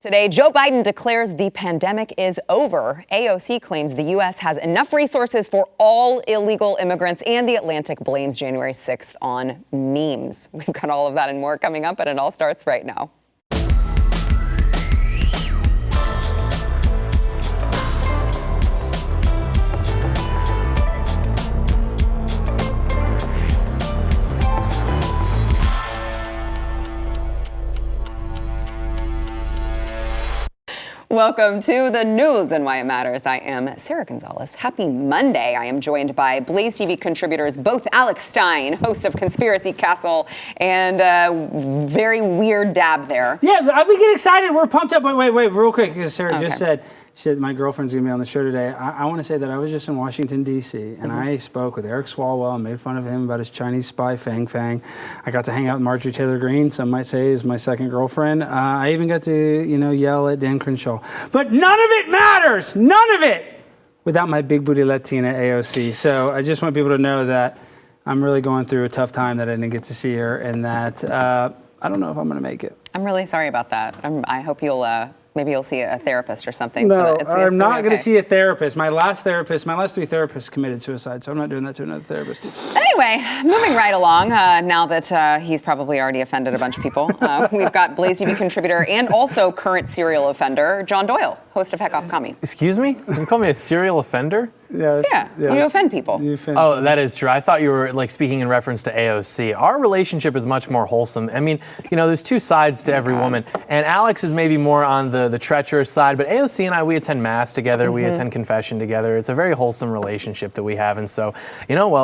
Today, Joe Biden declares the pandemic is over. AOC claims the U.S. has enough resources for all illegal immigrants, and The Atlantic blames January 6th on memes. We've got all of that and more coming up, and it all starts right now. Welcome to the news and why it matters. I am Sarah Gonzalez. Happy Monday. I am joined by BlazeTV contributors, both Alex Stein, host of Conspiracy Castle, and very weird dab there. Yeah, we get excited. We're pumped up. Wait, real quick, because Sarah just said, my girlfriend's going to be on the show today. I want to say that I was just in Washington, D.C., and I spoke with Eric Swalwell and made fun of him about his Chinese spy, Fang Fang. I got to hang out with Marjorie Taylor Greene, some might say is my second girlfriend. I even got to, yell at Dan Crenshaw. But none of it matters, none of it, without my big booty Latina AOC. So I just want people to know that I'm really going through a tough time that I didn't get to see her, and that I don't know if I'm going to make it. I'm really sorry about that. I hope maybe you'll see a therapist or something. No, I'm not going to see a therapist. My last three therapists committed suicide, so I'm not doing that to another therapist. Anyway, moving right along, now that he's probably already offended a bunch of people, we've got BlazeTV contributor and also current serial offender, John Doyle, host of Heck Off Commie. Excuse me? You call me a serial offender? Yes. You offend people. That is true. I thought you were speaking in reference to AOC. Our relationship is much more wholesome. I mean, there's two sides to every woman, and Alex is maybe more on the treacherous side, but AOC and I, we attend mass together, we attend confession together. It's a very wholesome relationship that we have, and so,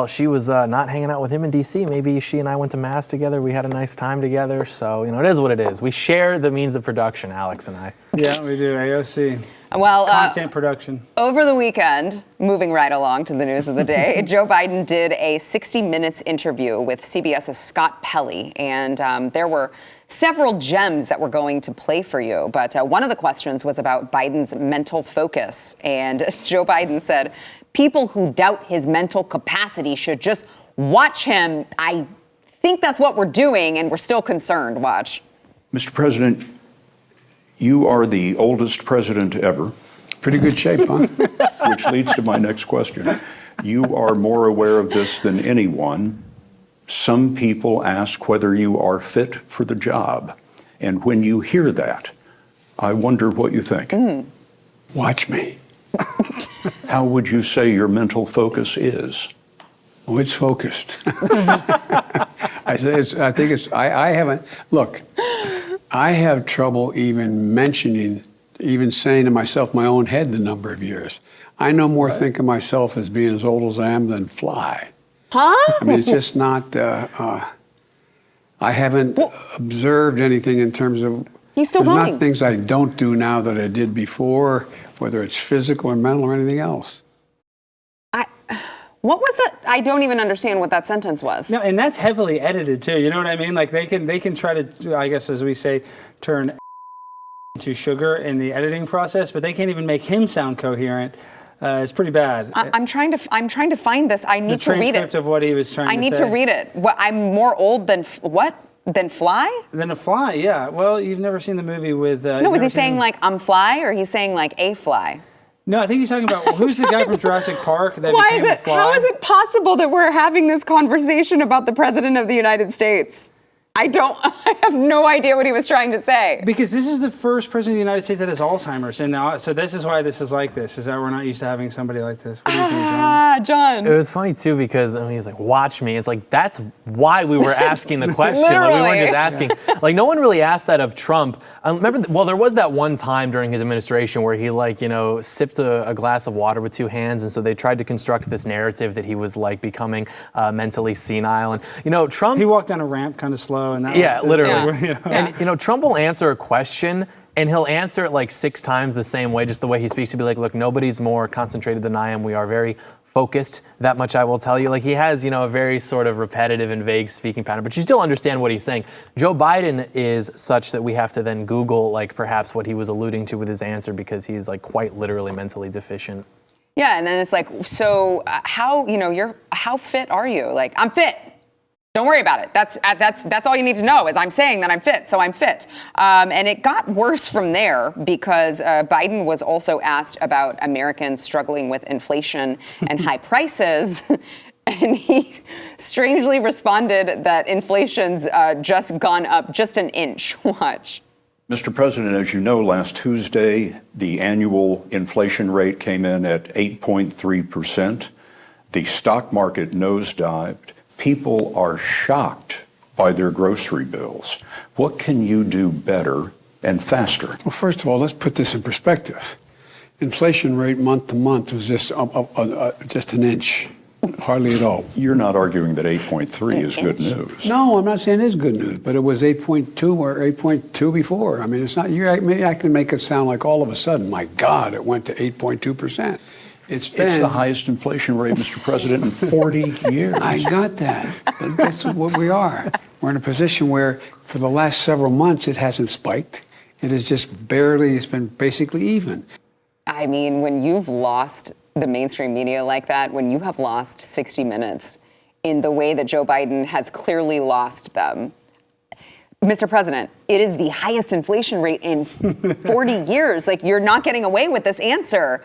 she was not hanging out with him in D.C. Maybe she and I went to mass together. We had a nice time together, so, it is what it is. We share the means of production, Alex and I. Yeah, we do. AOC. Well, content production. Over the weekend, moving right along to the news of the day, Joe Biden did a 60 Minutes interview with CBS's Scott Pelley, and there were several gems that we're going to play for you. But one of the questions was about Biden's mental focus, and Joe Biden said, people who doubt his mental capacity should just watch him. I think that's what we're doing, and we're still concerned. Watch. Mr. President, you are the oldest president ever. Pretty good shape, huh? Which leads to my next question. You are more aware of this than anyone. Some people ask whether you are fit for the job. And when you hear that, I wonder what you think. Watch me. How would you say your mental focus is? Oh, it's focused. I haven't, look, I have trouble even saying to myself my own head the number of years. I no more think of myself as being as old as I am than fly. Huh? I mean, it's just not, I haven't observed anything in terms of, he's still going. Not things I don't do now that I did before, whether it's physical or mental or anything else. What was that? I don't even understand what that sentence was. No, and that's heavily edited too. You know what I mean? Like they can try to, I guess as we say, turn into sugar in the editing process, but they can't even make him sound coherent. It's pretty bad. I'm trying to find this. I need to read it. The transcript of what he was trying to say. I need to read it. What, I'm more old than what? Than Fly? Than a fly, yeah. Well, you've never seen the movie with. No, was he saying like I'm fly, or he's saying like a fly? No, I think he's talking about who's the guy from Jurassic Park that became a fly? How is it possible that we're having this conversation about the President of the United States? I have no idea what he was trying to say. Because this is the first president of the United States that has Alzheimer's. And so this is why this is like this, is that we're not used to having somebody like this. What do you think, John? John. It was funny, too, because he's like, watch me. It's like, that's why we were asking the question. Like, we weren't just asking. Like, no one really asked that of Trump. Remember, there was that one time during his administration where he, sipped a glass of water with two hands. And so they tried to construct this narrative that he was, becoming mentally senile. And, Trump... He walked down a ramp kind of slow. And that was literally. Yeah. And, Trump will answer a question, and he'll answer it 6 times the same way, just the way he speaks, to be like, look, nobody's more concentrated than I am. We are very focused. That much I will tell you. He has, a very sort of repetitive and vague speaking pattern, but you still understand what he's saying. Joe Biden is such that we have to then Google, perhaps what he was alluding to with his answer, because he's, quite literally mentally deficient. Yeah, and then it's so how fit are you? I'm fit. Don't worry about it. That's all you need to know is I'm saying that I'm fit, so I'm fit. And it got worse from there because Biden was also asked about Americans struggling with inflation and high prices. And he strangely responded that inflation's just gone up just an inch. Watch. Mr. President, as you know, last Tuesday, the annual inflation rate came in at 8.3%. The stock market nosedived. People are shocked by their grocery bills. What can you do better and faster? Well, first of all, let's put this in perspective. Inflation rate month to month was just an inch, hardly at all. You're not arguing that 8.3 is good news. No, I'm not saying it is good news, but it was 8.2 or 8.2 before. I mean, it's not. Maybe I can make it sound like all of a sudden, my God, it went to 8.2%. It's the highest inflation rate, Mr. President, in 40 years. I got that. But that's what we are. We're in a position where for the last several months it hasn't spiked. It has just it's been basically even. I mean, when you've lost the mainstream media like that, when you have lost 60 Minutes in the way that Joe Biden has clearly lost them, Mr. President, it is the highest inflation rate in 40 years. Like, you're not getting away with this answer.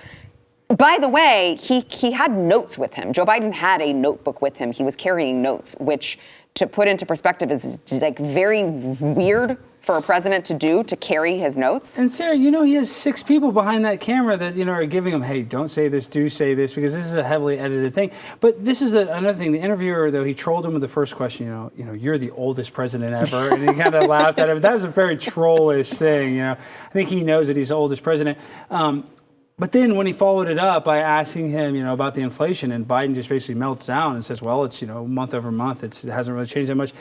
By the way, he had notes with him. Joe Biden had a notebook with him. He was carrying notes, which, to put into perspective, is like very weird for a president to do, to carry his notes. And Sarah, he has 6 people behind that camera that, are giving him, hey, don't say this, do say this, because this is a heavily edited thing. But this is another thing. The interviewer, though, he trolled him with the first question, you're the oldest president ever. And he kind of laughed at him. That was a very trollish thing, I think he knows that he's the oldest president. But then when he followed it up by asking him, about the inflation, and Biden just basically melts down and says, well, it's, month over month, it hasn't really changed that much.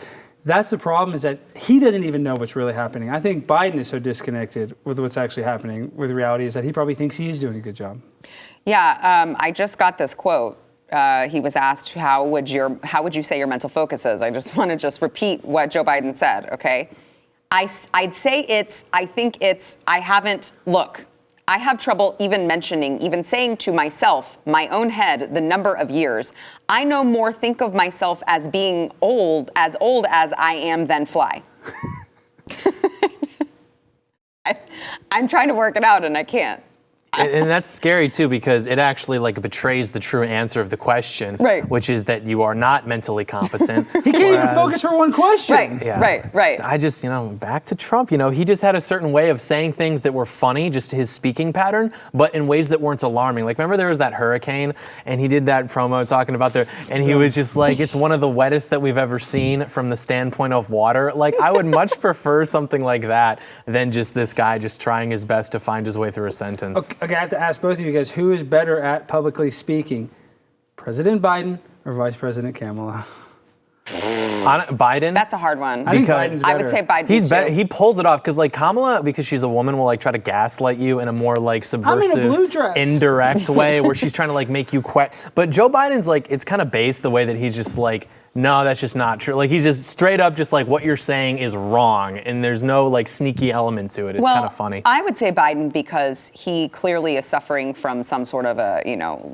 That's the problem, is that he doesn't even know what's really happening. I think Biden is so disconnected with what's actually happening with reality is that he probably thinks he is doing a good job. Yeah, I just got this quote. He was asked, how would you say your mental focus is? I just want to repeat what Joe Biden said, okay? I'd say I have trouble even saying to myself, my own head, the number of years. I no more think of myself as being old as I am than fly. I'm trying to work it out and I can't. And that's scary, too, because it actually betrays the true answer of the question, right, which is that you are not mentally competent. He can't even focus for one question. Right, yeah. right. I just, back to Trump, he just had a certain way of saying things that were funny, just his speaking pattern, but in ways that weren't alarming. Like, remember there was that hurricane, and he did that promo talking about and he was just like, it's one of the wettest that we've ever seen from the standpoint of water. Like, I would much prefer something like that than just this guy just trying his best to find his way through a sentence. Okay, I have to ask both of you guys, who is better at publicly speaking, President Biden or Vice President Kamala? Biden? That's a hard one. I think Biden's better. I would say Biden. He's better. He pulls it off because Kamala, because she's a woman, will try to gaslight you in a more subversive, I'm in a blue dress. Indirect way where she's trying to make you quit. But Joe Biden's it's kind of based the way that he's just no, that's just not true. He's just straight up just what you're saying is wrong, and there's no sneaky element to it. It's kind of funny. I would say Biden because he clearly is suffering from some sort of a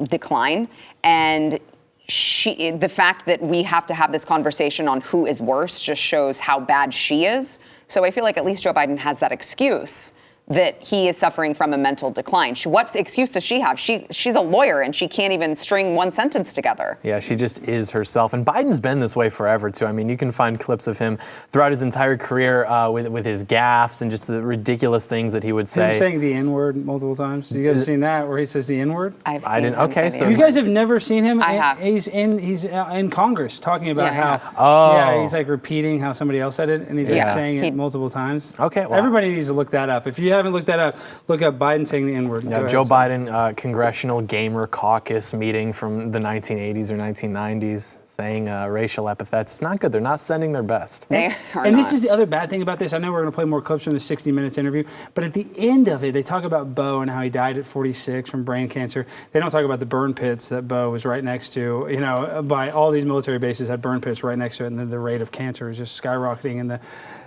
decline, and the fact that we have to have this conversation on who is worse just shows how bad she is. So I feel like at least Joe Biden has that excuse that he is suffering from a mental decline. What excuse does she have? She's a lawyer and she can't even string one sentence together. Yeah, she just is herself. And Biden's been this way forever, too. I mean, you can find clips of him throughout his entire career with his gaffes and just the ridiculous things that he would say. Him saying the N-word multiple times. You guys seen that where he says the N-word? I've seen him okay, say so the you guys have never seen him? I have. He's in Congress talking about he's repeating how somebody else said it, and he's saying it multiple times. Okay, well, everybody needs to look that up. If you haven't looked that up, look up Biden saying the N-word. Yeah, Joe Biden, Congressional Gamer Caucus meeting from the 1980s or 1990s, saying racial epithets. It's not good. They're not sending their best. They are and not. This is the other bad thing about this. I know we're going to play more clips from the 60 Minutes interview, but at the end of it, they talk about Bo and how he died at 46 from brain cancer. They don't talk about the burn pits that Bo was right next to. By all these military bases had burn pits right next to it, and then the rate of cancer is just skyrocketing in the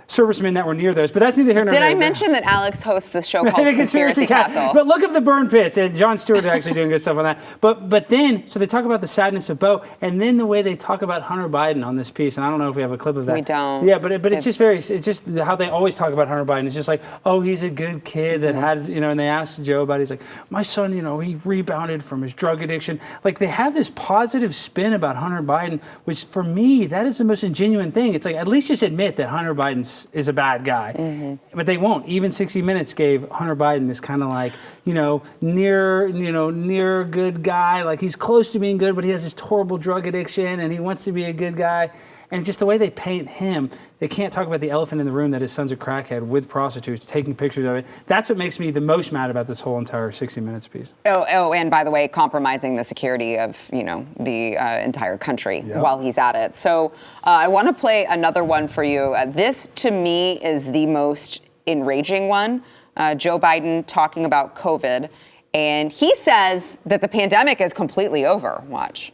servicemen that were near those. But that's neither here nor there. Did I mention that Alex hosts this show called Conspiracy Castle? But look up the burn pits, and Jon Stewart is actually doing good stuff on that. But then, so they talk about the sadness of Bo, and then the way they talk about Hunter Biden on this piece, and I don't know if we have a clip of that. We don't. Yeah, but it's just how they always talk about Hunter Biden. It's just like, oh, he's a good kid that had, and they asked Joe about it. He's like, my son, he rebounded from his drug addiction. Like, they have this positive spin about Hunter Biden, which for me, that is the most ingenuine thing. It's like, at least just admit that Hunter Biden is a bad guy. But they won't. Even 60 Minutes gave Hunter Biden this kind of like, near good guy. Like, he's close to being good, but he has this horrible drug addiction and he wants to be a good guy. And just the way they paint him, they can't talk about the elephant in the room that his son's a crackhead with prostitutes, taking pictures of it. That's what makes me the most mad about this whole entire 60 Minutes piece. Oh, and by the way, compromising the security of, the entire country while he's at it. So I want to play another one for you. This, to me, is the most enraging one. Joe Biden talking about COVID. And he says that the pandemic is completely over. Watch.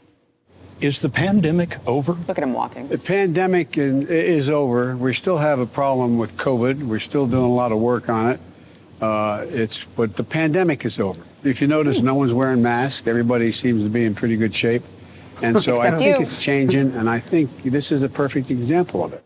Is the pandemic over? Look at him walking. The pandemic is over. We still have a problem with COVID. We're still doing a lot of work on it. But the pandemic is over. If you notice, no one's wearing masks. Everybody seems to be in pretty good shape. And so I think it's changing, and I think this is a perfect example of it.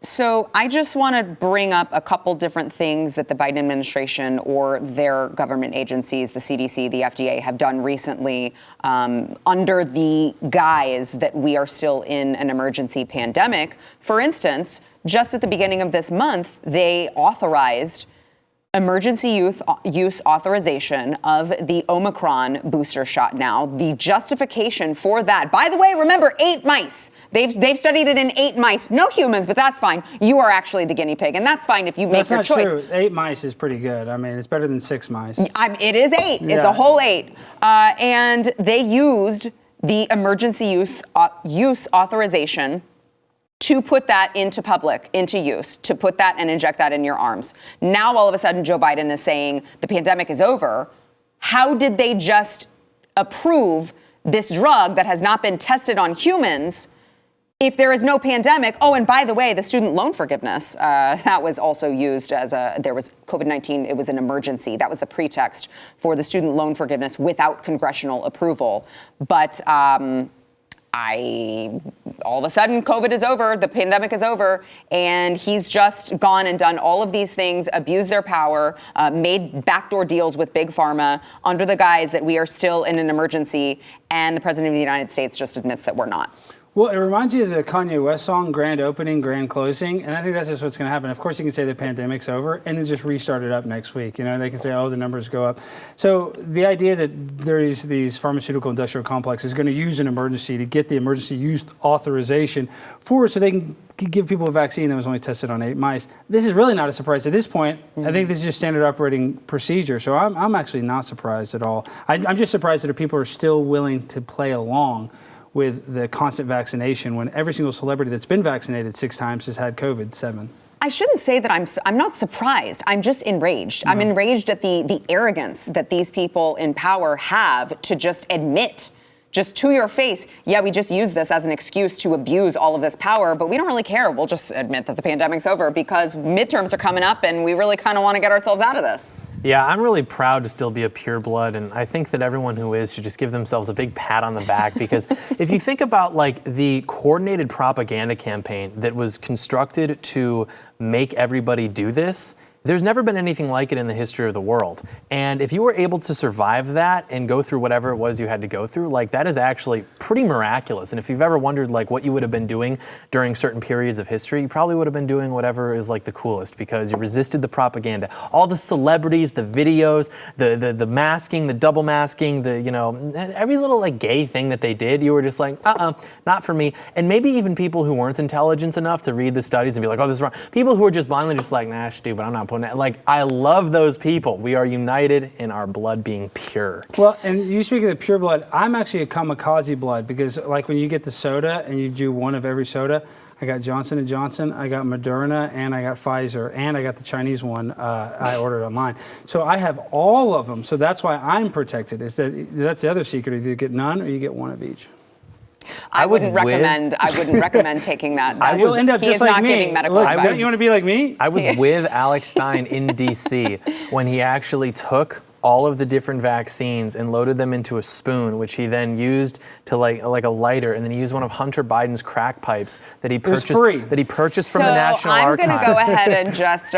So I just want to bring up a couple different things that the Biden administration or their government agencies, the CDC, the FDA, have done recently under the guise that we are still in an emergency pandemic. For instance, just at the beginning of this month, they authorized emergency use authorization of the Omicron booster shot now. The justification for that, by the way, remember, 8 mice. They've studied it in 8 mice. No humans, but that's fine. You are actually the guinea pig, and that's fine if you make your choice. That's not true. 8 mice is pretty good. I mean, it's better than 6 mice. It is 8. Yeah. It's a whole 8. And they used the emergency use authorization to put that into use, to put that and inject that in your arms. Now, all of a sudden, Joe Biden is saying the pandemic is over. How did they just approve this drug that has not been tested on humans if there is no pandemic? Oh, and by the way, the student loan forgiveness, that was also used there was COVID-19, it was an emergency. That was the pretext for the student loan forgiveness without congressional approval. But all of a sudden, COVID is over, the pandemic is over, and he's just gone and done all of these things, abused their power, made backdoor deals with Big Pharma under the guise that we are still in an emergency, and the President of the United States just admits that we're not. Well, it reminds you of the Kanye West song, Grand Opening, Grand Closing, and I think that's just what's going to happen. Of course, you can say the pandemic's over and then just restart it up next week. They can say, oh, the numbers go up. So the idea that there's these pharmaceutical industrial complexes going to use an emergency to get the emergency use authorization so they can give people a vaccine that was only tested on 8 mice. This is really not a surprise at this point. I think this is just standard operating procedure. So I'm actually not surprised at all. I'm just surprised that people are still willing to play along with the constant vaccination when every single celebrity that's been vaccinated 6 times has had COVID 7. I shouldn't say that I'm not surprised. I'm just enraged. I'm enraged at the arrogance that these people in power have to just admit, just to your face, yeah, we just use this as an excuse to abuse all of this power, but we don't really care. We'll just admit that the pandemic's over because midterms are coming up and we really kind of want to get ourselves out of this. Yeah, I'm really proud to still be a pureblood, and I think that everyone who is should just give themselves a big pat on the back because if you think about the coordinated propaganda campaign that was constructed to make everybody do this, there's never been anything like it in the history of the world. And if you were able to survive that and go through whatever it was you had to go through, that is actually pretty miraculous. And if you've ever wondered what you would have been doing during certain periods of history, you probably would have been doing whatever is the coolest because you resisted the propaganda. All the celebrities, the videos, the masking, the double masking, every little gay thing that they did, you were just not for me. And maybe even people who weren't intelligent enough to read the studies and be oh, this is wrong. People who were just blindly just nah, stupid, I'm not putting it. I love those people. We are united in our blood being pure. Well, and you speak of the pure blood, I'm actually a kamikaze blood because when you get the soda and you do one of every soda, I got Johnson & Johnson, I got Moderna, and I got Pfizer, and I got the Chinese one I ordered online. So I have all of them. So that's why I'm protected. That's the other secret. Either you get none or you get one of each. I wouldn't recommend taking that. You'll end up he just is like not me. giving medical advice. Don't you want to be like me? I was with Alex Stein in D.C. when he actually took all of the different vaccines and loaded them into a spoon, which he then used to like a lighter, and then he used one of Hunter Biden's crack pipes that he purchased from the National Archives. So I'm going to go ahead and just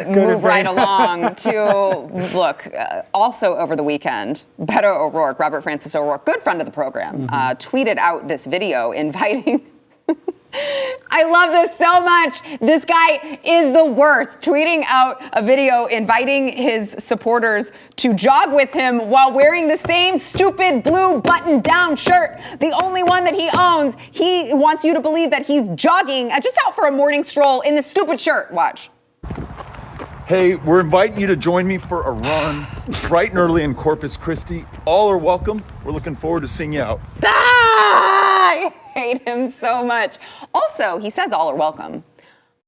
move right along to look. Also over the weekend, Beto O'Rourke, Robert Francis O'Rourke, good friend of the program, tweeted out this video inviting. I love this so much. This guy is the worst. Tweeting out a video inviting his supporters to jog with him while wearing the same stupid blue button-down shirt, the only one that he owns. He wants you to believe that he's jogging, just out for a morning stroll in this stupid shirt. Watch. Hey, we're inviting you to join me for a run bright and early in Corpus Christi. All are welcome. We're looking forward to seeing you out. I hate him so much. Also, he says all are welcome.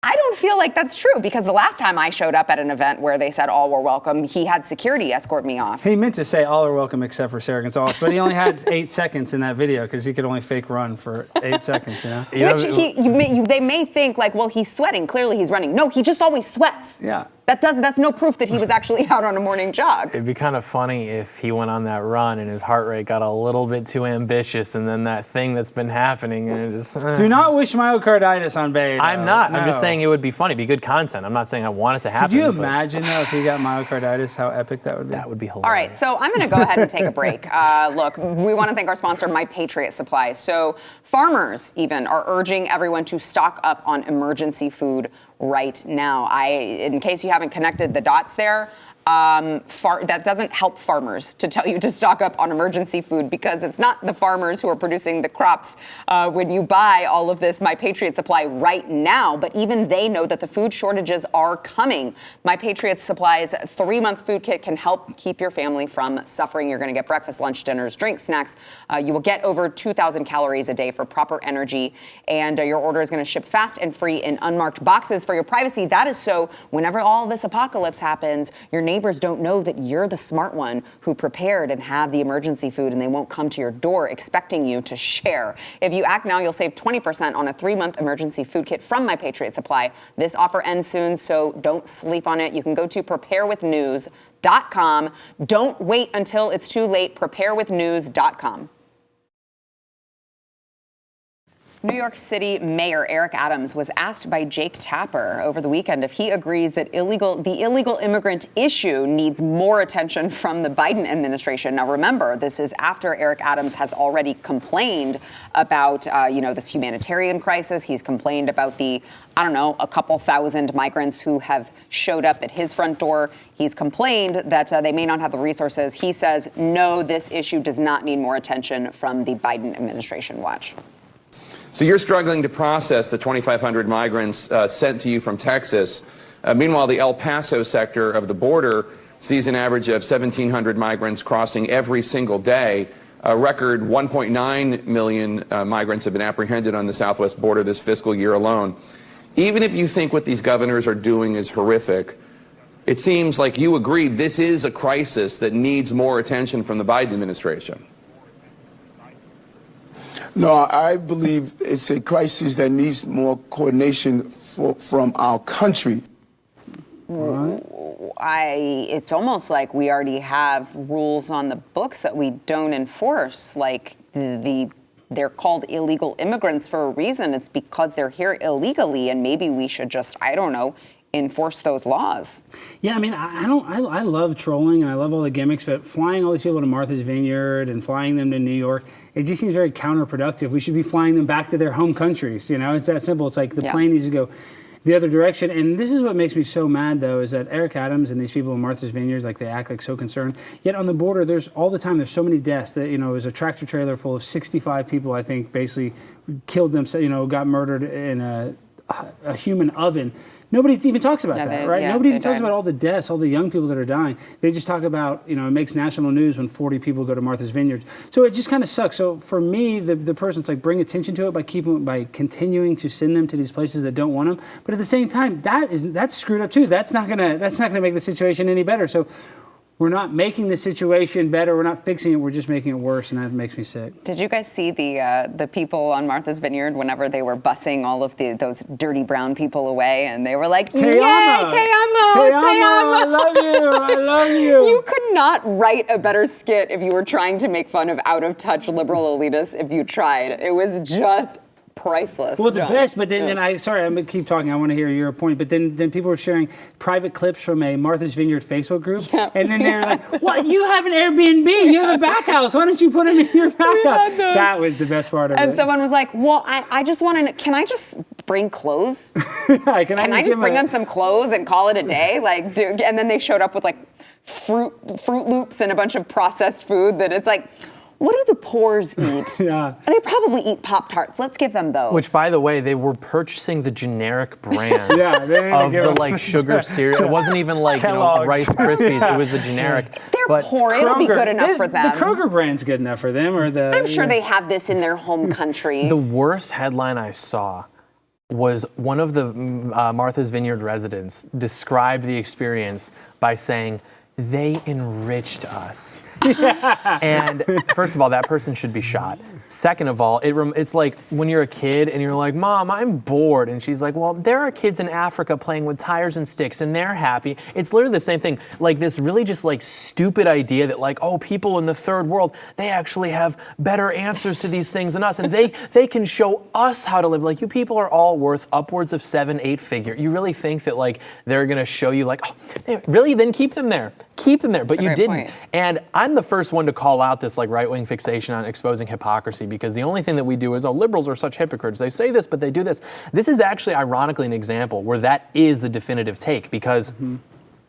I don't feel like that's true, because the last time I showed up at an event where they said all were welcome, he had security escort me off. He meant to say all are welcome except for Sarah Gonzalez, but he only had 8 seconds in that video because he could only fake run for 8 seconds, you know? Which they may think like, well, he's sweating. Clearly he's running. No, he just always sweats. Yeah. That's no proof that he was actually out on a morning jog. It'd be kind of funny if he went on that run and his heart rate got a little bit too ambitious, and then that thing that's been happening and it just... Do not wish myocarditis on Beto. I'm not. No. I'm just saying it would be funny. It'd be good content. I'm not saying I want it to happen. Could you imagine, though, if he got myocarditis, how epic that would be? That would be hilarious. All right, so I'm going to go ahead and take a break. Look, we want to thank our sponsor, My Patriot Supply. So farmers even are urging everyone to stock up on emergency food right now. In case you haven't connected the dots there, that doesn't help farmers to tell you to stock up on emergency food, because it's not the farmers who are producing the crops when you buy all of this My Patriot Supply right now, but even they know that the food shortages are coming. My Patriot Supply's 3-month food kit can help keep your family from suffering. You're going to get breakfast, lunch, dinners, drinks, snacks. You will get over 2,000 calories a day for proper energy, and your order is going to ship fast and free in unmarked boxes for your privacy. That is so whenever all this apocalypse happens, your neighbors don't know that you're the smart one who prepared and have the emergency food, and they won't come to your door expecting you to share. If you act now, you'll save 20% on a 3-month emergency food kit from My Patriot Supply. This offer ends soon, so don't sleep on it. You can go to preparewithnews.com. Don't wait until it's too late. Preparewithnews.com. New York City Mayor Eric Adams was asked by Jake Tapper over the weekend if he agrees that the illegal immigrant issue needs more attention from the Biden administration. Now, remember, this is after Eric Adams has already complained about, this humanitarian crisis. He's complained about a couple thousand migrants who have showed up at his front door. He's complained that they may not have the resources. He says, no, this issue does not need more attention from the Biden administration. Watch. So you're struggling to process the 2,500 migrants sent to you from Texas. Meanwhile, the El Paso sector of the border sees an average of 1,700 migrants crossing every single day. A record 1.9 million migrants have been apprehended on the southwest border this fiscal year alone. Even if you think what these governors are doing is horrific, it seems like you agree this is a crisis that needs more attention from the Biden administration. No, I believe it's a crisis that needs more coordination from our country. It's almost like we already have rules on the books that we don't enforce. Like they're called illegal immigrants for a reason. It's because they're here illegally, and maybe we should just, enforce those laws. Yeah, I love trolling and I love all the gimmicks, but flying all these people to Martha's Vineyard and flying them to New York, it just seems very counterproductive. We should be flying them back to their home countries. It's that simple. It's like the plane needs to go the other direction. And this is what makes me so mad, though, is that Eric Adams and these people in Martha's Vineyard, they act like so concerned. Yet on the border, there's so many deaths that, it was a tractor trailer full of 65 people, I think, basically killed them, got murdered in a human oven. Nobody even talks about that, right? Nobody even talks about all the deaths, all the young people that are dying. They just talk about, it makes national news when 40 people go to Martha's Vineyard. So it just kind of sucks. So for me, the person, it's like bring attention to it by continuing to send them to these places that don't want them. But at the same time, that's screwed up too. That's not gonna make the situation any better. So we're not making the situation better. We're not fixing it. We're just making it worse, and that makes me sick. Did you guys see the people on Martha's Vineyard whenever they were busing all of those dirty brown people away, and they were like, "Yay, te amo, te amo, I love you, I love you." You could not write a better skit if you were trying to make fun of out-of-touch liberal elitists if you tried. It was just priceless. Well, the John. best, but then I'm gonna keep talking. I want to hear your point. But then people were sharing private clips from a Martha's Vineyard Facebook group, and then they're like, "What? You have an Airbnb? You have a back house? Why don't you put them in your back house?" That was the best part of it. And someone was like, "Well, I just want to. Can I just bring clothes? Can I just bring them some clothes and call it a day? And then they showed up with like Fruit Loops and a bunch of processed food that it's like, what do the poors eat? Yeah. They probably eat Pop-Tarts. Let's give them those. Which, by the way, they were purchasing the generic brands Yeah, of the like sugar cereal. It wasn't even like Kellogg's. Rice Krispies. It was the generic. They're But poor. It'll be good enough for them. The Kroger brand's good enough for them, or the. I'm sure they have this in their home country. The worst headline I saw was one of the Martha's Vineyard residents described the experience by saying, "They enriched us." And first of all, that person should be shot. Second of all, it's like when you're a kid and you're like, "Mom, I'm bored." And she's like, "Well, there are kids in Africa playing with tires and sticks and they're happy." It's literally the same thing. Like this really just like stupid idea that like, oh, people in the third world, they actually have better answers to these things than us. And they can show us how to live. Like you people are all worth upwards of 7-8 figure. You really think that like they're going to show you like, oh, really? Then keep them there. Keep them there. But you didn't. Point. And I'm the first one to call out this like right-wing fixation on exposing hypocrisy, because the only thing that we do is, oh, liberals are such hypocrites. They say this, but they do this. This is actually ironically an example where that is the definitive take, because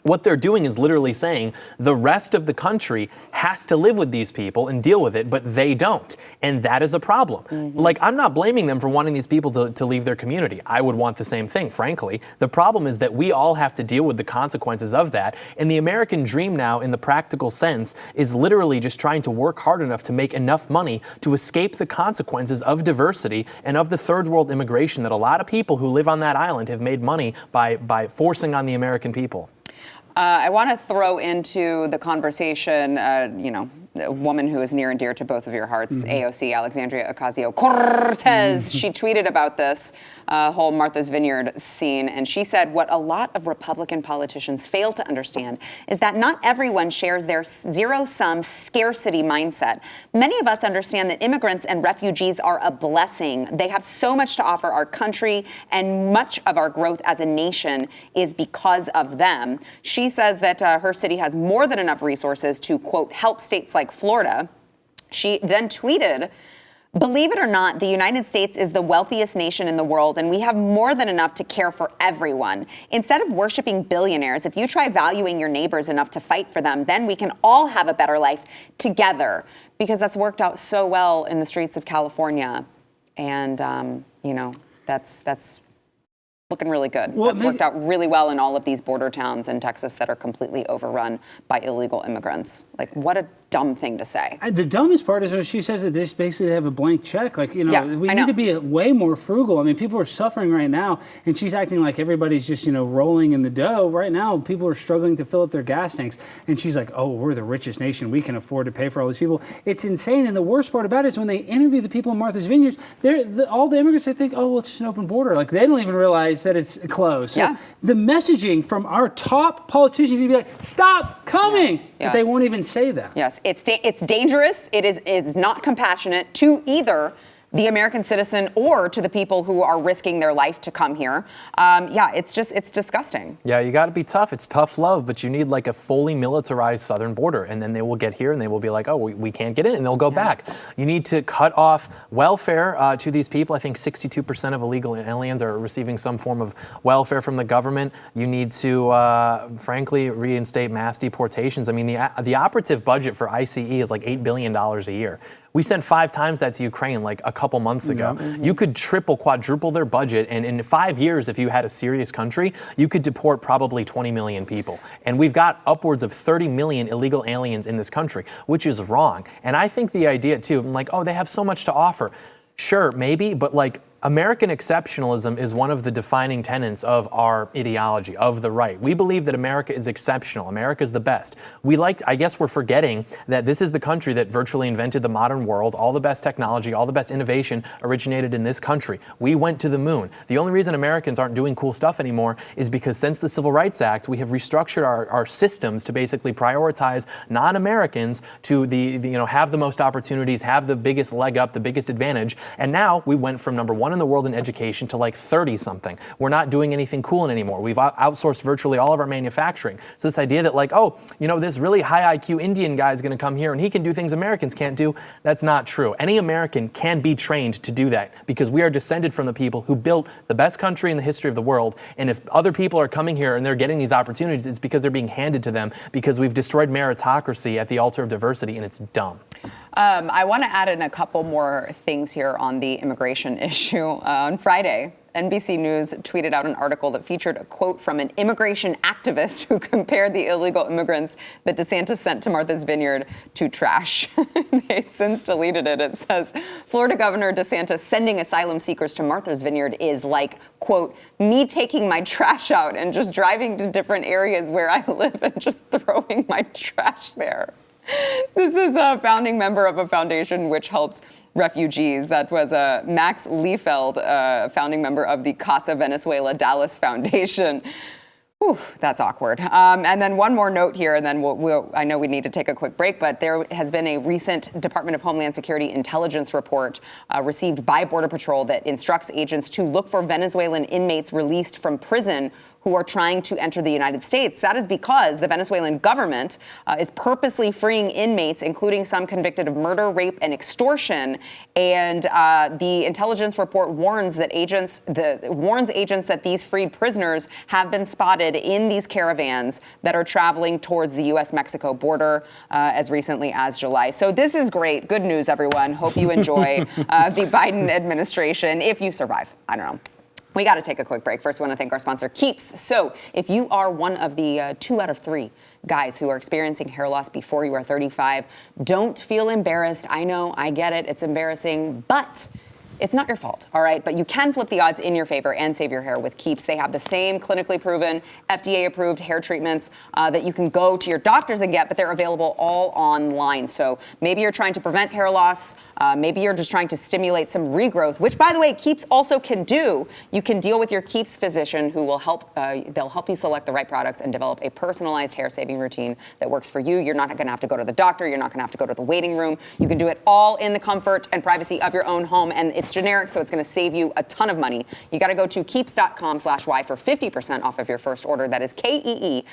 what they're doing is literally saying the rest of the country has to live with these people and deal with it, but they don't. And that is a problem. Like, I'm not blaming them for wanting these people to leave their community. I would want the same thing, frankly. The problem is that we all have to deal with the consequences of that. And the American dream now, in the practical sense, is literally just trying to work hard enough to make enough money to escape the consequences of diversity and of the third world immigration that a lot of people who live on that island have made money by forcing on the American people. I want to throw into the conversation, a woman who is near and dear to both of your hearts, AOC, Alexandria Ocasio-Cortez. She tweeted about this whole Martha's Vineyard scene, and she said, what a lot of Republican politicians fail to understand is that not everyone shares their zero-sum scarcity mindset. Many of us understand that immigrants and refugees are a blessing. They have so much to offer our country, and much of our growth as a nation is because of them. She says that her city has more than enough resources to, quote, help states like Florida. She then tweeted, believe it or not, the United States is the wealthiest nation in the world, and we have more than enough to care for everyone. Instead of worshiping billionaires, if you try valuing your neighbors enough to fight for them, then we can all have a better life together, because that's worked out so well in the streets of California. And, that's looking really good. Well, that's worked out really well in all of these border towns in Texas that are completely overrun by illegal immigrants. Like, what a dumb thing to say. The dumbest part is when she says that this basically have a blank check. Like, we need to be way more frugal. I mean, people are suffering right now, and she's acting like everybody's just, rolling in the dough. Right now, people are struggling to fill up their gas tanks. And she's like, oh, we're the richest nation. We can afford to pay for all these people. It's insane. And the worst part about it is when they interview the people in Martha's Vineyard, all the immigrants, they think, oh, well, it's just an open border. Like, they don't even realize that it's closed. So the messaging from our top politicians would be like, stop coming. Yes. But they won't even say that. Yes, it's dangerous. It's not compassionate to either the American citizen or to the people who are risking their life to come here. It's disgusting. Yeah, you got to be tough. It's tough love, but you need like a fully militarized southern border, and then they will get here and they will be like, oh, we can't get in, and they'll go back. You need to cut off welfare to these people. I think 62% of illegal aliens are receiving some form of welfare from the government. You need to, frankly, reinstate mass deportations. I mean, the operative budget for ICE is like $8 billion a year. We sent 5 times that to Ukraine like a couple months ago. You could triple, quadruple their budget, and in 5 years, if you had a serious country, you could deport probably 20 million people. And we've got upwards of 30 million illegal aliens in this country, which is wrong. And I think the idea too, like, oh, they have so much to offer. Sure, maybe, but like, American exceptionalism is one of the defining tenets of our ideology, of the right. We believe that America is exceptional. America is the best. I guess we're forgetting that this is the country that virtually invented the modern world. All the best technology, all the best innovation originated in this country. We went to the moon. The only reason Americans aren't doing cool stuff anymore is because since the Civil Rights Act, we have restructured our systems to basically prioritize non-Americans to have the most opportunities, have the biggest leg up, the biggest advantage. And now we went from number 1 in the world in education to like 30 something. We're not doing anything cool anymore. We've outsourced virtually all of our manufacturing. So this idea that this really high IQ Indian guy is going to come here and he can do things Americans can't do, that's not true. Any American can be trained to do that because we are descended from the people who built the best country in the history of the world. And if other people are coming here and they're getting these opportunities, it's because they're being handed to them because we've destroyed meritocracy at the altar of diversity, and it's dumb. I want to add in a couple more things here on the immigration issue. On Friday, NBC News tweeted out an article that featured a quote from an immigration activist who compared the illegal immigrants that DeSantis sent to Martha's Vineyard to trash. They since deleted it. It says, Florida Governor DeSantis sending asylum seekers to Martha's Vineyard is like, quote, me taking my trash out and just driving to different areas where I live and just throwing my trash there. This is a founding member of a foundation which helps refugees. That was Max Liefeld, founding member of the Casa Venezuela Dallas Foundation. Whew, that's awkward. And then one more note here, and then I know we need to take a quick break, but there has been a recent Department of Homeland Security intelligence report received by Border Patrol that instructs agents to look for Venezuelan inmates released from prison who are trying to enter the United States. That is because the Venezuelan government is purposely freeing inmates, including some convicted of murder, rape, and extortion. And the intelligence report warns agents that these freed prisoners have been spotted in these caravans that are traveling towards the U.S.-Mexico border as recently as July. So this is great. Good news, everyone. Hope you enjoy the Biden administration, if you survive. I don't know. We got to take a quick break. First, we want to thank our sponsor, Keeps. So if you are one of the 2 out of 3 guys who are experiencing hair loss before you are 35, don't feel embarrassed. I know, I get it. It's embarrassing, but it's not your fault, all right? But you can flip the odds in your favor and save your hair with Keeps. They have the same clinically proven, FDA-approved hair treatments that you can go to your doctors and get, but they're available all online. So maybe you're trying to prevent hair loss. Maybe you're just trying to stimulate some regrowth, which, by the way, Keeps also can do. You can deal with your Keeps physician who will help. They'll help you select the right products and develop a personalized hair-saving routine that works for you. You're not going to have to go to the doctor. You're not going to have to go to the waiting room. You can do it all in the comfort and privacy of your own home, and it's generic, so it's going to save you a ton of money. You got to go to keeps.com/Y for 50% off of your first order. That is KEEPS.com/Y.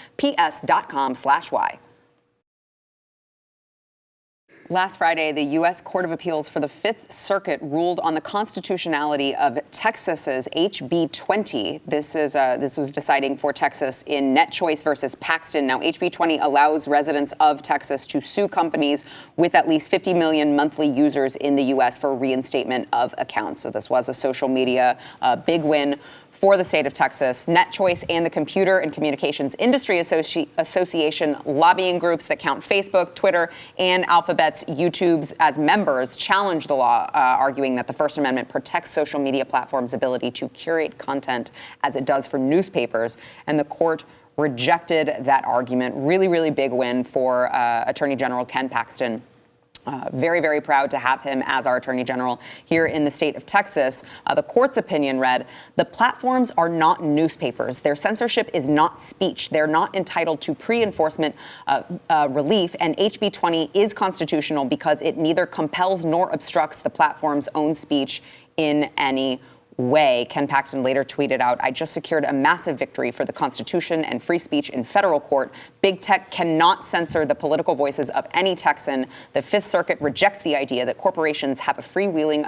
Last Friday, the U.S. Court of Appeals for the Fifth Circuit ruled on the constitutionality of Texas's HB 20. This was deciding for Texas in Net Choice versus Paxton. Now, HB 20 allows residents of Texas to sue companies with at least 50 million monthly users in the U.S. for reinstatement of accounts. So this was a social media big win for the state of Texas. Net Choice and the Computer and Communications Industry Association lobbying groups that count Facebook, Twitter, and Alphabet's YouTube's as members challenged the law, arguing that the First Amendment protects social media platforms' ability to curate content as it does for newspapers. And the court rejected that argument. Really, really big win for Attorney General Ken Paxton. Very, very proud to have him as our Attorney General here in the state of Texas. The court's opinion read, the platforms are not newspapers. Their censorship is not speech. They're not entitled to pre-enforcement relief, and HB 20 is constitutional because it neither compels nor obstructs the platform's own speech in any way. Ken Paxton later tweeted out, I just secured a massive victory for the Constitution and free speech in federal court. Big tech cannot censor the political voices of any Texan. The Fifth Circuit rejects the idea that corporations have a freewheeling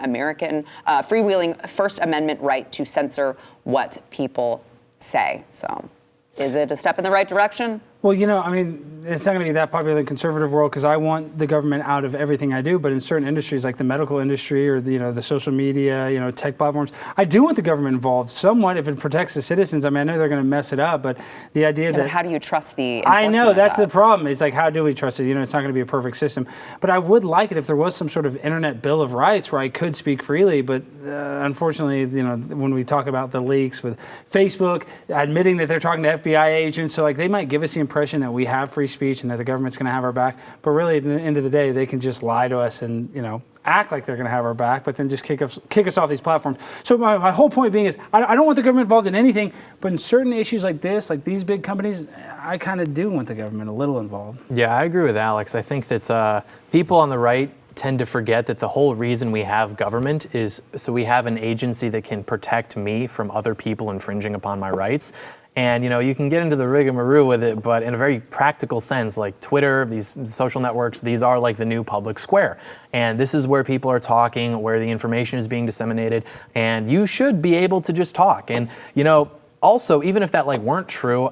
First Amendment right to censor what people say. So is it a step in the right direction? Well, I mean, it's not going to be that popular in the conservative world because I want the government out of everything I do. But in certain industries, like the medical industry or the social media, tech platforms, I do want the government involved somewhat if it protects the citizens. I mean, I know they're going to mess it up, but the idea that how do you trust the? I know that's the problem. It's like, how do we trust it? It's not going to be a perfect system. But I would like it if there was some sort of internet bill of rights where I could speak freely. But unfortunately, when we talk about the leaks with Facebook admitting that they're talking to FBI agents, so like they might give us the impression that we have free speech and that the government's going to have our back. But really, at the end of the day, they can just lie to us and act like they're going to have our back, but then just kick us off these platforms. So my whole point being is I don't want the government involved in anything, but in certain issues like this, like these big companies, I kind of do want the government a little involved. Yeah, I agree with Alex. I think that people on the right tend to forget that the whole reason we have government is so we have an agency that can protect me from other people infringing upon my rights. And, you can get into the rigmarole with it, but in a very practical sense, like Twitter, these social networks, these are like the new public square. And this is where people are talking, where the information is being disseminated, and you should be able to just talk. And, also, even if that weren't true,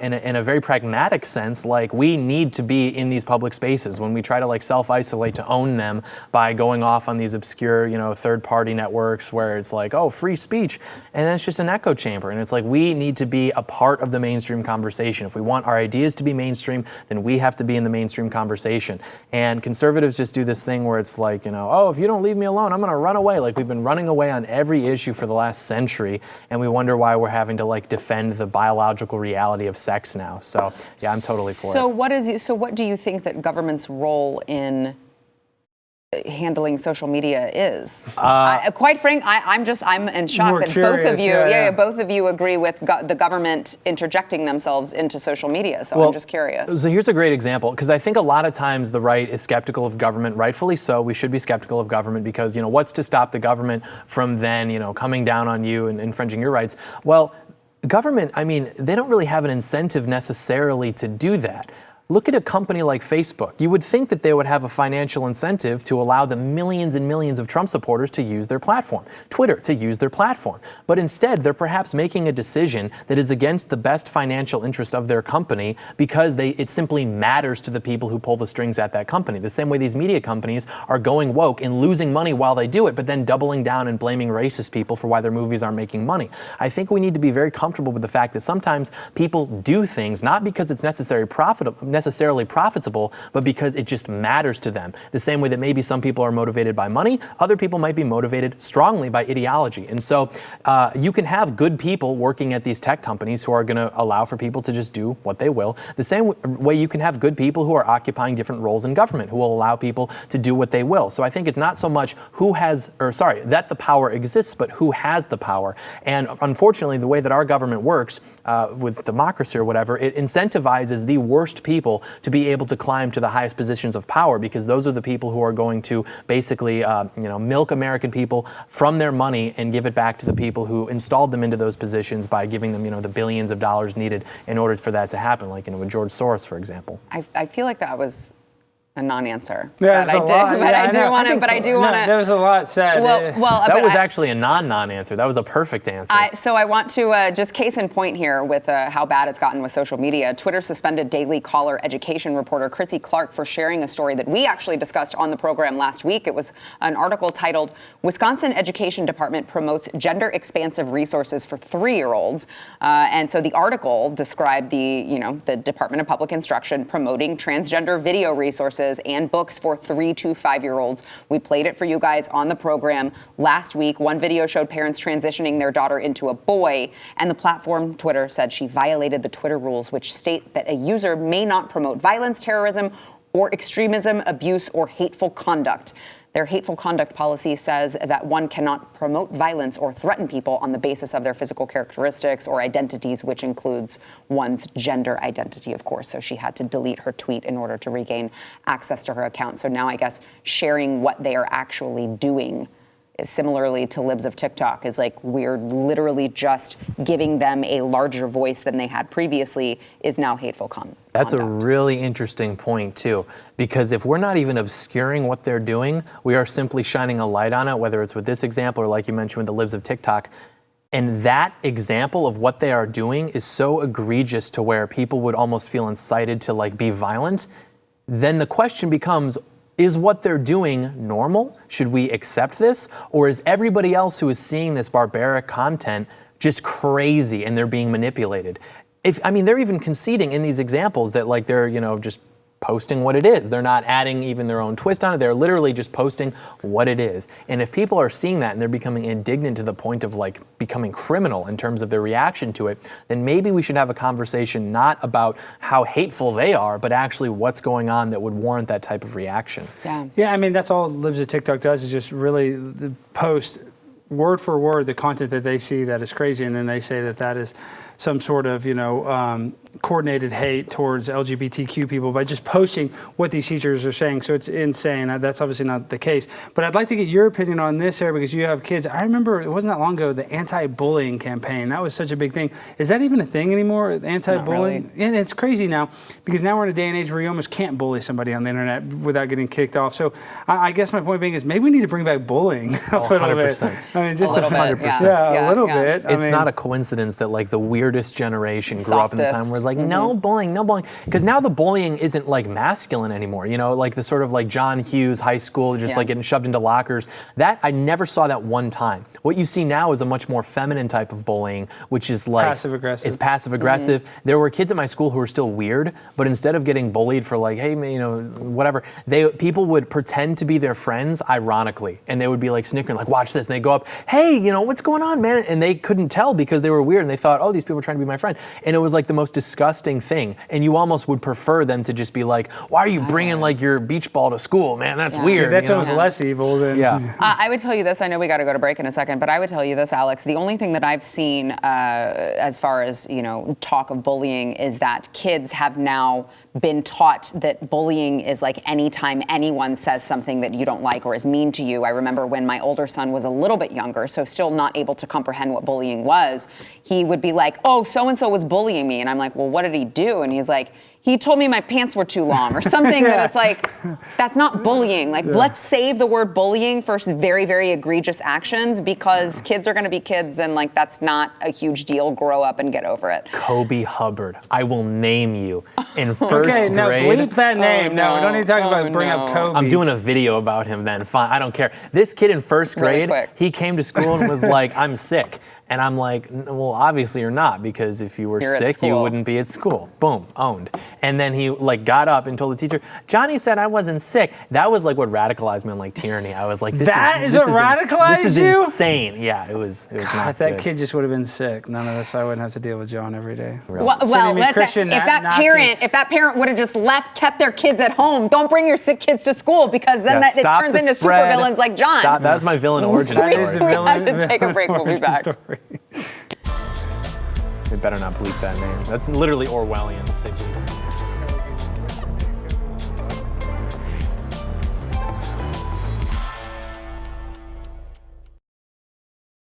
in a very pragmatic sense, we need to be in these public spaces. When we try to self-isolate to own them by going off on these obscure, third-party networks where it's free speech, and then it's just an echo chamber. And it's we need to be a part of the mainstream conversation. If we want our ideas to be mainstream, then we have to be in the mainstream conversation. And conservatives just do this thing where it's if you don't leave me alone, I'm going to run away. We've been running away on every issue for the last century, and we wonder why we're having to defend the biological reality of sex now. So yeah, I'm totally for it. So what do you think that government's role in handling social media is? Quite frank, I'm in shock that both of you, both of you agree with the government interjecting themselves into social media. So I'm just curious. So here's a great example, because I think a lot of times the right is skeptical of government, rightfully so. We should be skeptical of government because what's to stop the government from then coming down on you and infringing your rights? Well, government, they don't really have an incentive necessarily to do that. Look at a company like Facebook. You would think that they would have a financial incentive to allow the millions and millions of Trump supporters to use their platform, Twitter to use their platform. But instead, they're perhaps making a decision that is against the best financial interests of their company because it simply matters to the people who pull the strings at that company. The same way these media companies are going woke and losing money while they do it, but then doubling down and blaming racist people for why their movies aren't making money. I think we need to be very comfortable with the fact that sometimes people do things not because it's necessarily profitable, but because it just matters to them. The same way that maybe some people are motivated by money, other people might be motivated strongly by ideology. And so you can have good people working at these tech companies who are going to allow for people to just do what they will. The same way you can have good people who are occupying different roles in government who will allow people to do what they will. So I think it's not so much that the power exists, but who has the power. And unfortunately, the way that our government works with democracy or whatever, it incentivizes the worst people to be able to climb to the highest positions of power, because those are the people who are going to basically, milk American people from their money and give it back to the people who installed them into those positions by giving them, the billions of dollars needed in order for that to happen, like, with George Soros, for example. I feel like that was a non-answer. Yeah, but I do want to. There was a lot said. That was actually a non-answer. That was a perfect answer. So I want to just case in point here with how bad it's gotten with social media. Twitter suspended Daily Caller education reporter Chrissy Clark for sharing a story that we actually discussed on the program last week. It was an article titled "Wisconsin Education Department Promotes Gender Expansive Resources for 3-Year-Olds," and so the article described the Department of Public Instruction promoting transgender video resources and books for 3 to 5-year-olds. We played it for you guys on the program last week. One video showed parents transitioning their daughter into a boy, and the platform, Twitter, said she violated the Twitter rules, which state that a user may not promote violence, terrorism, or extremism, abuse, or hateful conduct. Their hateful conduct policy says that one cannot promote violence or threaten people on the basis of their physical characteristics or identities, which includes one's gender identity, of course. So she had to delete her tweet in order to regain access to her account. So now I guess sharing what they are actually doing is similarly to libs of TikTok is we're literally just giving them a larger voice than they had previously is now hateful conduct. That's a really interesting point, too, because if we're not even obscuring what they're doing, we are simply shining a light on it, whether it's with this example or like you mentioned with the libs of TikTok. and that example of what they are doing is so egregious to where people would almost feel incited to like be violent, then the question becomes, is what they're doing normal? Should we accept this? Or is everybody else who is seeing this barbaric content just crazy and they're being manipulated? I mean, they're even conceding in these examples that like they're, just posting what it is. They're not adding even their own twist on it. They're literally just posting what it is. And if people are seeing that and they're becoming indignant to the point of like becoming criminal in terms of their reaction to it, then maybe we should have a conversation not about how hateful they are, but actually what's going on that would warrant that type of reaction. Yeah, I mean, that's all Libs of TikTok does, is just really post word for word the content that they see that is crazy, and then they say that that is some sort of, coordinated hate towards LGBTQ people by just posting what these teachers are saying. So it's insane. That's obviously not the case. But I'd like to get your opinion on this, Sarah, because you have kids. I remember it wasn't that long ago, the anti-bullying campaign. That was such a big thing. Is that even a thing anymore, anti-bullying? Not really. And it's crazy now, because now we're in a day and age where you almost can't bully somebody on the internet without getting kicked off. So I guess my point being is maybe we need to bring back bullying a little 100%. bit. I mean, just a little bit, 100%. yeah, a little bit. It's not a coincidence that like the weirdest generation grew up in the time where it's like, no bullying. Because now the bullying isn't like masculine anymore, like the sort of like John Hughes high school, just like getting shoved into lockers. That, I never saw that one time. What you see now is a much more feminine type of bullying, which is like passive aggressive. It's passive aggressive. There were kids at my school who were still weird, but instead of getting bullied for like, hey, whatever, people would pretend to be their friends ironically, and they would be like snickering, like, watch this, and they go up, hey, what's going on, man? And they couldn't tell because they were weird, and they thought, oh, these people are trying to be my friend. And it was like the most disgusting thing. And you almost would prefer them to just be like, why are you bringing like your beach ball to school, man? That's weird. That's almost less evil than. Yeah. I would tell you this. I know we got to go to break in a second, but I would tell you this, Alex. The only thing that I've seen as far as, talk of bullying is that kids have now been taught that bullying is like anytime anyone says something that you don't like or is mean to you. I remember when my older son was a little bit younger, so still not able to comprehend what bullying was, he would be like, oh, so-and-so was bullying me. And I'm like, well, what did he do? And he's like, he told me my pants were too long or something. That it's like, that's not bullying. Like, let's save the word bullying for very, very egregious actions, because kids are going to be kids, and like, that's not a huge deal. Grow up and get over it. Kobe Hubbard. I will name you in first Okay, no, grade. bleep that name. No, we don't need to talk about bring up Kobe. I'm doing a video about him then. Fine, I don't care. This kid in first grade, he came to school and was like, I'm sick. And I'm like, well, obviously you're not, because if you were sick, you wouldn't be at school. Boom, owned. And then he like got up and told the teacher, Johnny said I wasn't sick. That was like what radicalized me on like tyranny. I was like, this is what radicalized this is you? insane. Yeah, it was God, not if that good. kid just would have been sick, none of this, I wouldn't have to deal with John every day. Well, if that parent would have just kept their kids at home, don't bring your sick kids to school, because then it turns into supervillains like John. That's my villain origin story. We have to take a break. We'll be back. They better not bleep that name. That's literally Orwellian if they bleep it.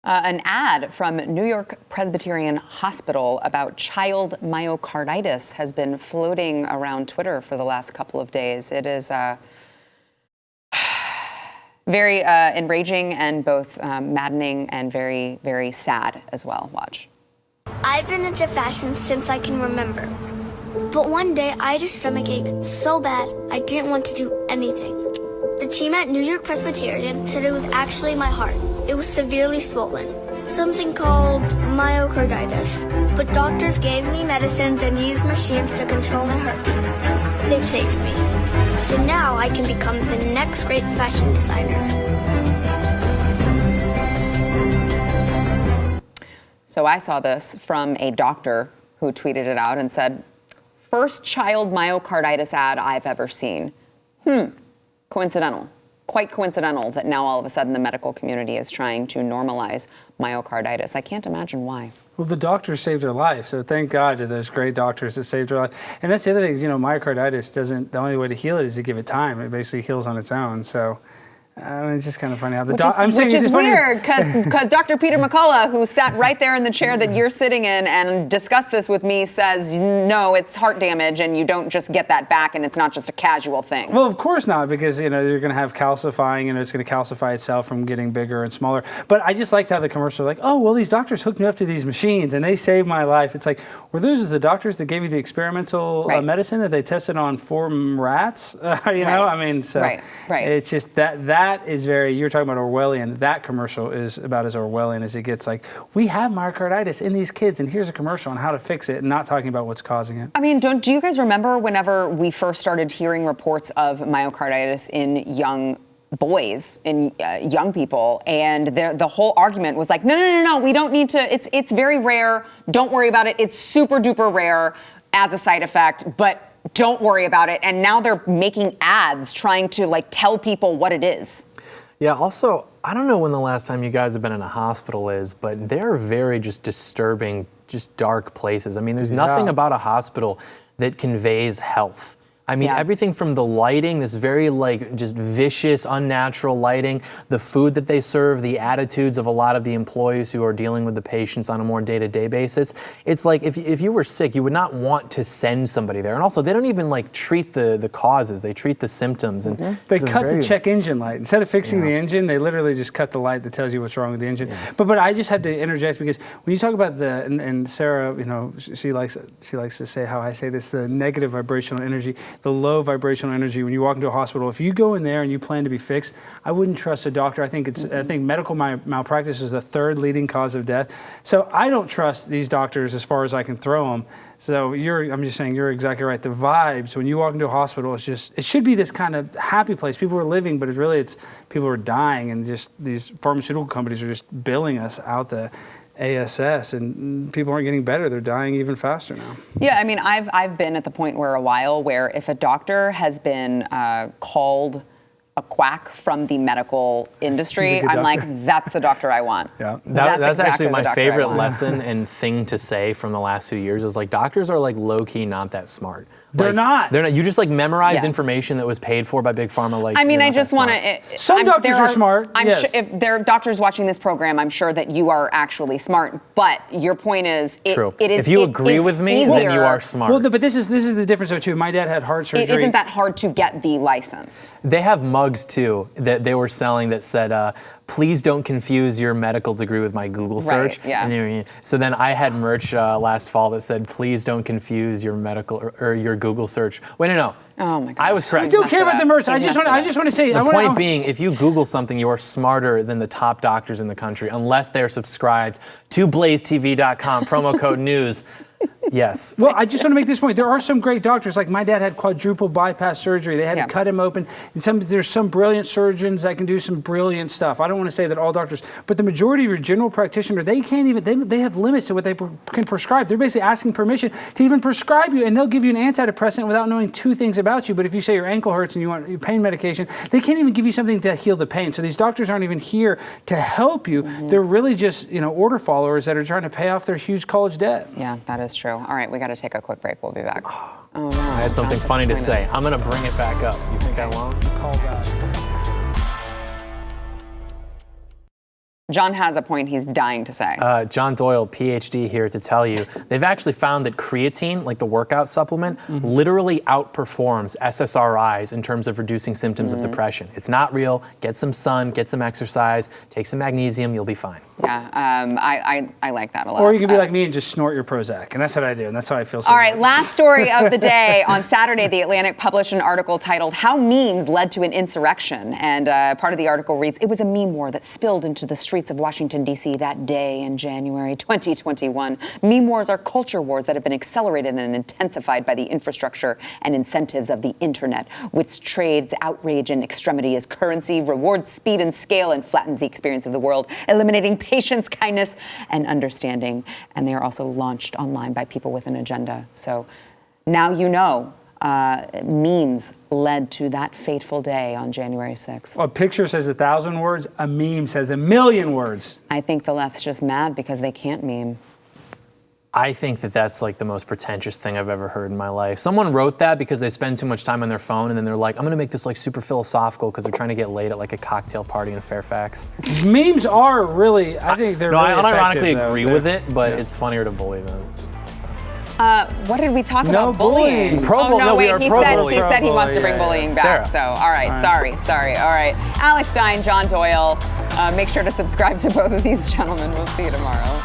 An ad from New York Presbyterian Hospital about child myocarditis has been floating around Twitter for the last couple of days. It is very enraging and both maddening and very, very sad as well. Watch. I've been into fashion since I can remember. But one day I had a stomach ache so bad I didn't want to do anything. The team at New York Presbyterian said it was actually my heart. It was severely swollen, something called myocarditis. But doctors gave me medicines and used machines to control my heartbeat. They've saved me. So now I can become the next great fashion designer. So I saw this from a doctor who tweeted it out and said, first child myocarditis ad I've ever seen. Coincidental. Quite coincidental that now all of a sudden the medical community is trying to normalize myocarditis. I can't imagine why. Well, the doctors saved her life, so thank God to those great doctors that saved her life. And that's the other thing, myocarditis the only way to heal it is to give it time. It basically heals on its own. So It's just kind of funny how the Which is weird because Dr. Peter McCullough, who sat right there in the chair that you're sitting in and discussed this with me, says no, it's heart damage and you don't just get that back and it's not just a casual thing. Well, of course not, because you're going to have calcifying and it's going to calcify itself from getting bigger and smaller. But I just liked how the commercial, like, oh, well, these doctors hooked me up to these machines and they saved my life. It's like, were those the doctors that gave you the experimental medicine that they tested on 4 rats? You know, I mean, so it's just that is very, you're talking about Orwellian. That commercial is about as Orwellian as it gets. Like, we have myocarditis in these kids, and here's a commercial on how to fix it, and not talking about what's causing it. I mean, do you guys remember whenever we first started hearing reports of myocarditis in young boys, in young people, and the whole argument was like, no, we don't need to, it's very rare, don't worry about it, it's super duper rare as a side effect, but don't worry about it. And now they're making ads trying to like tell people what it is. Yeah, also, I don't know when the last time you guys have been in a hospital is, but they're very just disturbing, just dark places. I mean, there's nothing about a hospital that conveys health. I mean, everything from the lighting, this very like just vicious, unnatural lighting, the food that they serve, the attitudes of a lot of the employees who are dealing with the patients on a more day-to-day basis. It's like if you were sick, you would not want to send somebody there. And also, they don't even like treat the causes. They treat the symptoms. And they cut the check engine light. Instead of fixing the engine, they literally just cut the light that tells you what's wrong with the engine. But I just had to interject because when you talk about and Sarah, you know, she likes to say how I say this, the negative vibrational energy, the low vibrational energy. When you walk into a hospital, if you go in there and you plan to be fixed, I wouldn't trust a doctor. I think medical malpractice is the 3rd leading cause of death. So I don't trust these doctors as far as I can throw them. So I'm just saying you're exactly right. The vibes when you walk into a hospital, it should be this kind of happy place. People are living, but it's people are dying, and just these pharmaceutical companies are just billing us out the ASS, and people aren't getting better. They're dying even faster now. Yeah, I mean, I've been at the point where if a doctor has been called a quack from the medical industry, I'm like, that's the doctor I want. Yeah, that's exactly actually my favorite lesson and thing to say from the last few years is like doctors are like low key not that smart. They're not. They're not. You just like memorize information that was paid for by big pharma. Like, I mean, I just want to. Some doctors are smart. Sure, if there are doctors watching this program, I'm sure that you are actually smart. But your point is, true. It is. If you agree with me, then you are smart. Well, but this is the difference though too. My dad had heart surgery. It isn't that hard to get the license. They have mugs too that they were selling that said, please don't confuse your medical degree with my Google search. Right, yeah. And so then I had merch last fall that said, please don't confuse your medical or your Google search. Wait, no. Oh my God. I was correct. I don't care about the merch. I just want to say. The point being, if you Google something, you are smarter than the top doctors in the country, unless they're subscribed to BlazeTV.com, promo code news. Yes. Well, I just want to make this point. There are some great doctors. Like my dad had quadruple bypass surgery. They had to cut him open. And there's some brilliant surgeons that can do some brilliant stuff. I don't want to say that all doctors, but the majority of your general practitioner, they can't even, they have limits to what they can prescribe. They're basically asking permission to even prescribe you, and they'll give you an antidepressant without knowing 2 things about you. But if you say your ankle hurts and you want pain medication, they can't even give you something to heal the pain. So these doctors aren't even here to help you. They're really just, order followers that are trying to pay off their huge college debt. Yeah, that is true. All right, we got to take a quick break. We'll be back. Oh no! I had something funny to say. I'm gonna bring it back up. You think I won't? Call back. John has a point he's dying to say. John Doyle, PhD, here to tell you, they've actually found that creatine, like the workout supplement, literally outperforms SSRIs in terms of reducing symptoms of depression. It's not real. Get some sun, get some exercise, take some magnesium, you'll be fine. Yeah, I like that a lot. Or you can be like me and just snort your Prozac, and that's what I do, and that's how I feel. All right, last story of the day. On Saturday, The Atlantic published an article titled "How Memes Led to an Insurrection," and part of the article reads, "It was a meme war that spilled into the streets of Washington, D.C. that day in January 2021. Meme wars are culture wars that have been accelerated and intensified by the infrastructure and incentives of the internet, which trades outrage and extremity as currency, rewards speed and scale, and flattens the experience of the world, eliminating patience, kindness, and understanding. And they are also launched online by people with an agenda." So now you know. Memes led to that fateful day on January 6th. A picture says 1,000 words, a meme says 1,000,000 words. I think the left's just mad because they can't meme. I think that that's like the most pretentious thing I've ever heard in my life. Someone wrote that because they spend too much time on their phone, and then they're like, I'm gonna make this like super philosophical because they're trying to get laid at like a cocktail party in Fairfax. Memes are really, I think they're really I unironically effective, agree though. with it, but it's funnier to bully them. What did we talk No about? Bullying. bullying. Pro oh, no, we wait, are he pro said, bullying. he said he wants to bring Yeah, bullying back. Sarah. So, all right, sorry. All right. Alex Stein, John Doyle, make sure to subscribe to both of these gentlemen. We'll see you tomorrow.